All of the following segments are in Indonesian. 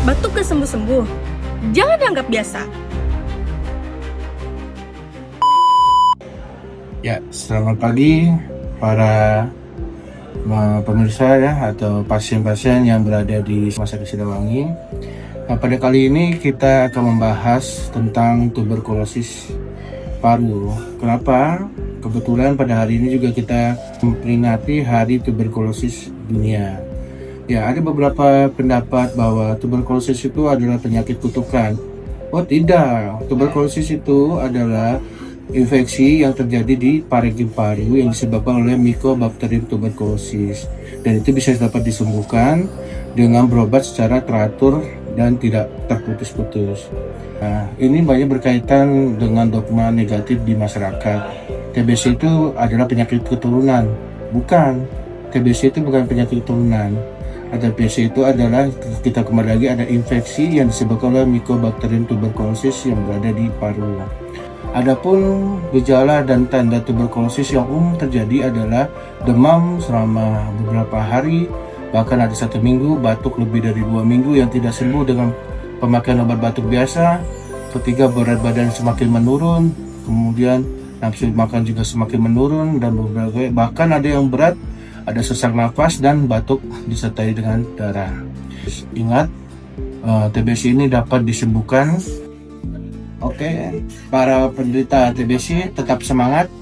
Batuk gak sembuh-sembuh? Jangan dianggap biasa. Ya, selamat pagi para pemirsa ya atau pasien-pasien yang berada di Rumah Sakit Sidawangi. Nah, pada kali ini kita akan membahas tentang tuberkulosis paru. Kenapa? Kebetulan pada hari ini juga kita memperingati Hari Tuberkulosis Dunia. Ya, ada beberapa pendapat bahwa tuberkulosis itu adalah penyakit kutukan. Oh tidak, tuberkulosis itu adalah infeksi yang terjadi di parenkim paru yang disebabkan oleh Mycobacterium tuberculosis, dan itu bisa dapat disembuhkan dengan berobat secara teratur dan tidak terputus-putus. Nah, ini banyak berkaitan dengan dogma negatif di masyarakat. TBC itu adalah penyakit keturunan. Bukan, TBC itu bukan penyakit keturunan. TBC itu adalah, kita kembali lagi, ada infeksi yang disebabkan oleh Mycobacterium tuberculosis yang berada di paru. Adapun gejala dan tanda tuberkulosis yang umum terjadi adalah demam selama beberapa hari, bahkan ada 1 minggu, batuk lebih dari 2 minggu yang tidak sembuh dengan pemakaian obat batuk biasa. Ketiga, berat badan semakin menurun, kemudian nafsu makan juga semakin menurun, dan beberapa bahkan ada yang berat, ada sesak nafas dan batuk disertai dengan darah. Ingat, TBC ini dapat disembuhkan. Oke, para penderita TBC tetap semangat,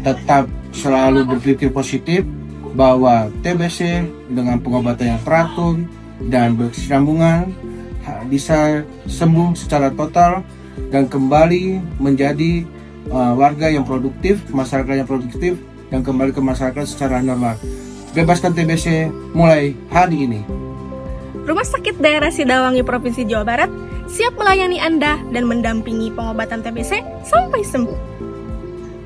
tetap selalu berpikir positif bahwa TBC dengan pengobatan yang teratur dan berkesinambungan bisa sembuh secara total dan kembali menjadi warga yang produktif, masyarakat yang produktif, dan kembali ke masyarakat secara normal. Bebaskan TBC mulai hari ini. Rumah Sakit Daerah Sidawangi Provinsi Jawa Barat siap melayani Anda dan mendampingi pengobatan TBC sampai sembuh.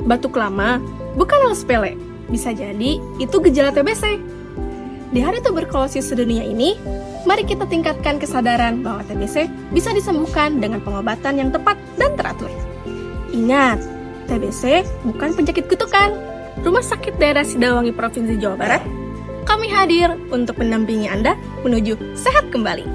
Batuk lama bukan hal sepele, bisa jadi itu gejala TBC. Di Hari Tuberkulosis Sedunia ini, mari kita tingkatkan kesadaran bahwa TBC bisa disembuhkan dengan pengobatan yang tepat dan teratur. Ingat, TBC bukan penyakit kutukan. Rumah Sakit Daerah Sidawangi Provinsi Jawa Barat, kami hadir untuk mendampingi Anda menuju sehat kembali.